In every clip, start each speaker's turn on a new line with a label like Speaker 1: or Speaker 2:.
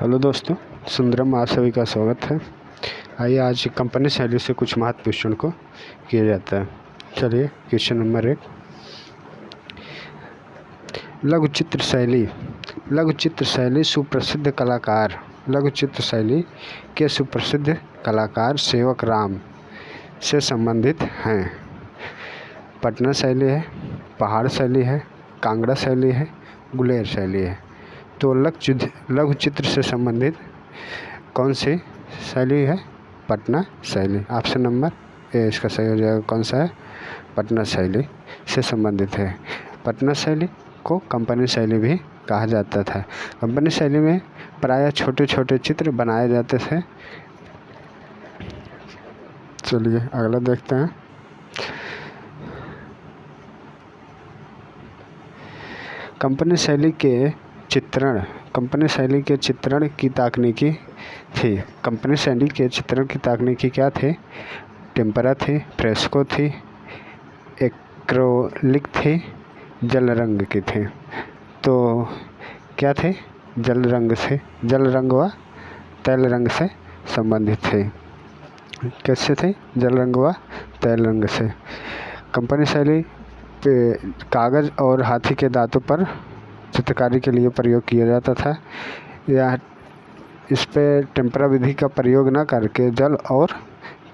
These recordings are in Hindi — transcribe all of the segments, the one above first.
Speaker 1: हेलो दोस्तों, सुंदरम आप सभी का स्वागत है। आइए आज कंपनी शैली से कुछ महत्व क्वेश्चन को किया जाता है। चलिए क्वेश्चन नंबर 1, लघु चित्र शैली। लघु चित्र शैली सुप्रसिद्ध कलाकार लघु चित्र शैली के सुप्रसिद्ध कलाकार सेवक राम से संबंधित हैं। पटना शैली है, पहाड़ शैली है, कांगड़ा शैली है, गुलेर शैली है। तो लघु चित्र से संबंधित कौन सी शैली है? पटना शैली। ऑप्शन नंबर ए इसका सही हो जाएगा। कौन सा है? पटना शैली से संबंधित है। पटना शैली को कंपनी शैली भी कहा जाता था। कंपनी शैली में प्रायः छोटे छोटे चित्र बनाए जाते थे। चलिए अगला देखते हैं। कंपनी शैली के चित्रण की तकनीकी थी। कंपनी शैली के चित्रण की तकनीकी क्या थे? टेम्परा थी, फ्रेस्को थी, एक्रोलिक थी, जल रंग की थी। तो क्या थे? जल रंग व तैल रंग से संबंधित थे। कैसे थे? जल रंग व तैल रंग से। कंपनी शैली पे कागज़ और हाथी के दांतों पर चित्रकारी के लिए प्रयोग किया जाता था। या इस पे टेम्परा विधि का प्रयोग न करके जल और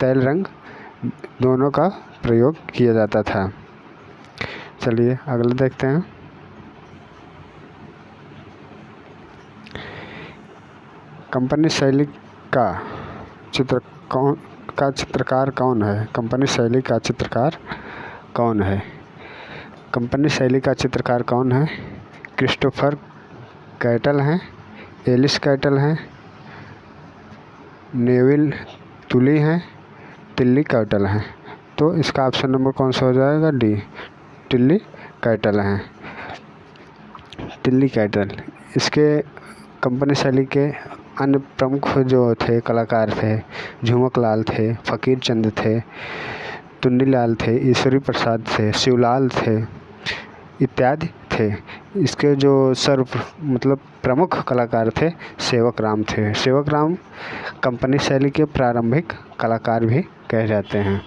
Speaker 1: तैल रंग दोनों का प्रयोग किया जाता था। चलिए अगला देखते हैं। कंपनी शैली का चित्रकार कौन है? कंपनी शैली का चित्रकार कौन है? कंपनी शैली का चित्रकार कौन है? क्रिस्टोफर कैटल हैं, एलिस कैटल हैं, नेविल तुली हैं, टिल्ली कैटल हैं। तो इसका ऑप्शन नंबर कौन सा हो जाएगा? डी, टिल्ली कैटल हैं। टिल्ली कैटल। इसके कंपनी शैली के अन्य प्रमुख जो थे कलाकार थे, झुमक लाल थे, फकीर चंद थे, टुन्नी लाल थे, ईश्वरी प्रसाद थे, शिवलाल थे इत्यादि थे। इसके जो प्रमुख कलाकार थे सेवक राम थे। सेवक राम कंपनी शैली के प्रारंभिक कलाकार भी कहे जाते हैं।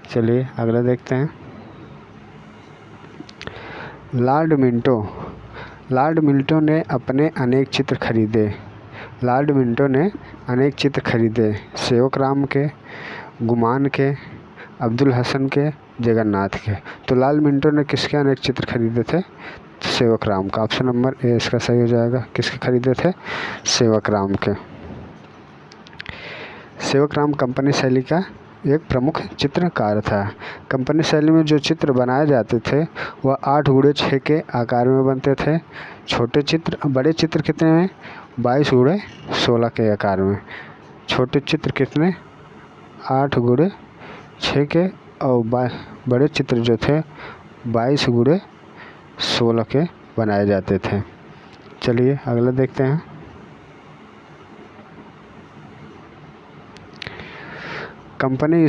Speaker 1: चलिए अगला देखते हैं। लॉर्ड मिंटो ने अनेक चित्र खरीदे। सेवक राम के, गुमान के, अब्दुल हसन के, जगन्नाथ के। तो लॉर्ड मिंटो ने किसके अनेक चित्र खरीदे थे? सेवक राम का। ऑप्शन नंबर ए इसका सही हो जाएगा। किसके खरीदे थे? सेवक राम के। सेवक राम कंपनी शैली का एक प्रमुख चित्रकार था। कंपनी शैली में जो चित्र बनाए जाते थे वह 8x6 के आकार में बनते थे। बड़े चित्र कितने हैं? 22x16 के आकार में। छोटे चित्र कितने? 8x6 के। और बड़े चित्र जो थे 22x16 के बनाए जाते थे। चलिए अगला देखते हैं। कंपनी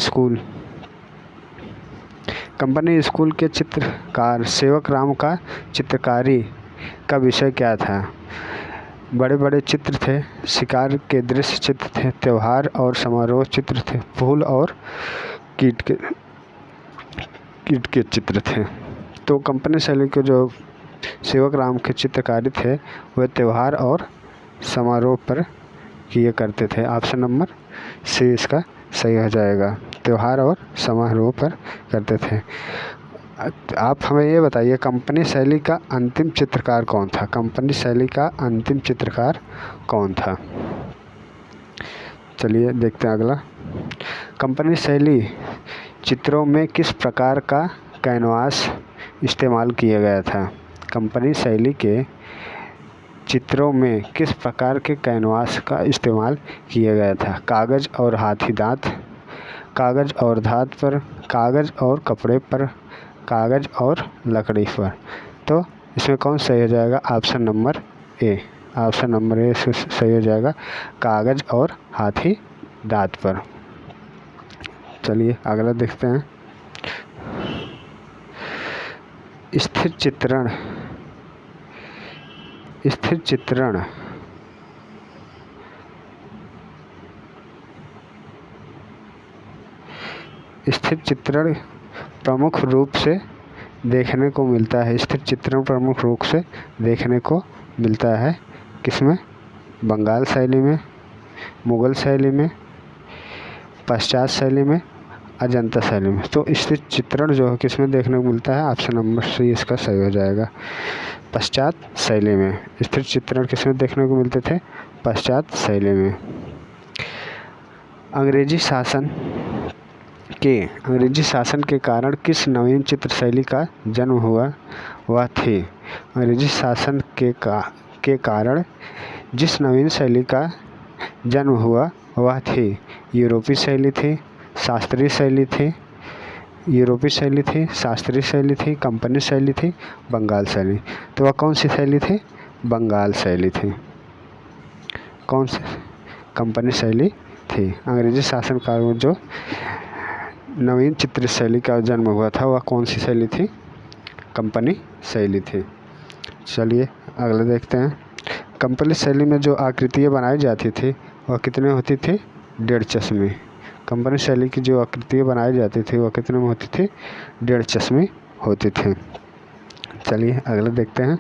Speaker 1: स्कूल के चित्रकार सेवक राम का चित्रकारी का विषय क्या था? बड़े बड़े चित्र थे, शिकार के दृश्य चित्र थे, त्योहार और समारोह चित्र थे, फूल और कीट के चित्र थे। तो कंपनी शैली के जो सेवक राम के चित्रकारी थे वह त्योहार और समारोह पर किए करते थे। ऑप्शन नंबर सी इसका सही हो जाएगा। त्योहार और समारोह पर करते थे। आप हमें ये बताइए कंपनी शैली का अंतिम चित्रकार कौन था? कंपनी शैली का अंतिम चित्रकार कौन था? चलिए देखते हैं अगला। कंपनी शैली चित्रों में किस प्रकार का कैनवास इस्तेमाल किया गया था? कंपनी शैली के चित्रों में किस प्रकार के कैनवास का इस्तेमाल किया गया था? कागज़ और हाथी दांत, कागज़ और धात पर, कागज़ और कपड़े पर, कागज़ और लकड़ी पर। तो इसमें कौन सही हो जाएगा? ऑप्शन नंबर ए सही हो जाएगा। कागज़ और हाथी दांत पर। चलिए अगला देखते हैं। स्थिर चित्रण स्थिर चित्रण प्रमुख रूप से देखने को मिलता है। स्थिर चित्रण प्रमुख रूप से देखने को मिलता है किसमें? बंगाल शैली में, मुगल शैली में, पश्चात शैली में, अजंता शैली में। तो स्थिर चित्रण जो है किसमें देखने को मिलता है? ऑप्शन नंबर सी इसका सही हो जाएगा, पश्चात शैली में। स्थिर चित्रण किसमें देखने को मिलते थे? पश्चात शैली में। अंग्रेजी शासन के कारण किस नवीन चित्र शैली का जन्म हुआ वह थी? अंग्रेजी शासन के कारण जिस नवीन शैली का जन्म हुआ वह थी यूरोपीय शैली थी, शास्त्रीय शैली थी, यूरोपीय शैली थी, शास्त्रीय शैली थी, कंपनी शैली थी, बंगाल शैली। तो वह कौन सी शैली थी? बंगाल शैली थी। कौन सी? कंपनी शैली थी। अंग्रेजी शासन काल में जो नवीन चित्र शैली का जन्म हुआ था वह कौन सी शैली थी? कंपनी शैली थी। चलिए अगला देखते हैं। कंपनी शैली में जो आकृतियाँ बनाई जाती थी वह कितने होती थी? 1.5 चश्मे। कंपनी शैली की जो आकृतियाँ बनाई जाती थी वह कितने में होती थी? 1.5 चश्मे होते थे। चलिए अगला देखते हैं।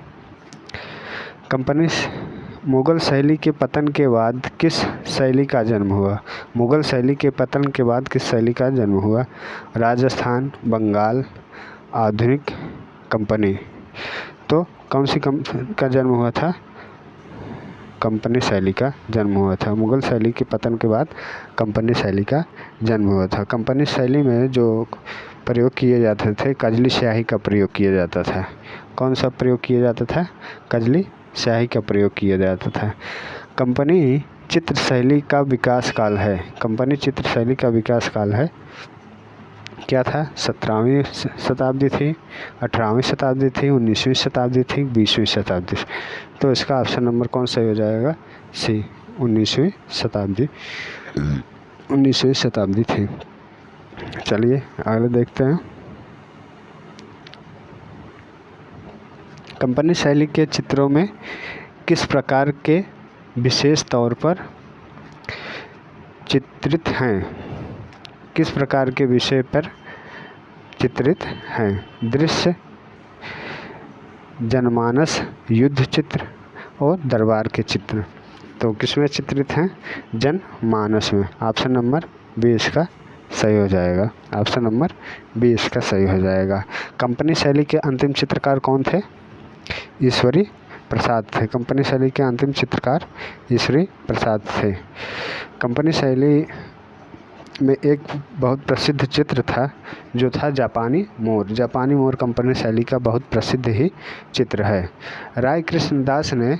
Speaker 1: मुगल शैली के पतन के बाद किस शैली का जन्म हुआ? मुगल शैली के पतन के बाद किस शैली का जन्म हुआ? राजस्थान, बंगाल, आधुनिक, कंपनी। तो कौन सी का जन्म हुआ था? कंपनी शैली का जन्म हुआ था। मुगल शैली के पतन के बाद कंपनी शैली का जन्म हुआ था। कंपनी शैली में जो प्रयोग किए जाते थे कजली स्याही का प्रयोग किया जाता था। कौन सा प्रयोग किया जाता था? कजली स्याही का प्रयोग किया जाता था। कंपनी चित्र शैली का विकास काल है। कंपनी चित्र शैली का विकास काल है क्या था? 17वीं शताब्दी थी, 18वीं शताब्दी थी, 19वीं शताब्दी थी, 20वीं शताब्दी। तो इसका ऑप्शन नंबर कौन सही हो जाएगा? सी, 19वीं शताब्दी। 19वीं शताब्दी थी। चलिए आगे देखते हैं। कंपनी शैली के चित्रों में किस प्रकार के विशेष तौर पर चित्रित हैं? किस प्रकार के विषय पर चित्रित हैं? दृश्य, जनमानस, युद्ध चित्र और दरबार के चित्र। तो किसमें चित्रित हैं? जनमानस में। ऑप्शन नंबर बी इसका सही हो जाएगा। ऑप्शन नंबर बी इसका सही हो जाएगा। कंपनी शैली के अंतिम चित्रकार कौन थे? ईश्वरी प्रसाद थे। कंपनी शैली के अंतिम चित्रकार ईश्वरी प्रसाद थे। कंपनी शैली में एक बहुत प्रसिद्ध चित्र था जो था जापानी मोर। जापानी मोर कंपनी शैली का बहुत प्रसिद्ध ही चित्र है। राय कृष्णदास ने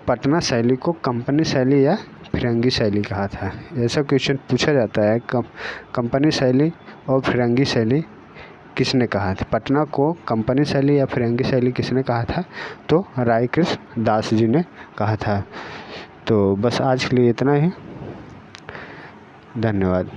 Speaker 1: पटना शैली को कंपनी शैली या फिरंगी शैली कहा था। ऐसा क्वेश्चन पूछा जाता है, कंपनी शैली और फिरंगी शैली किसने कहा था? पटना को कंपनी शैली या फिरंगी शैली किसने कहा था? तो राय कृष्ण दास जी ने कहा था। तो बस आज के लिए इतना ही। धन्यवाद।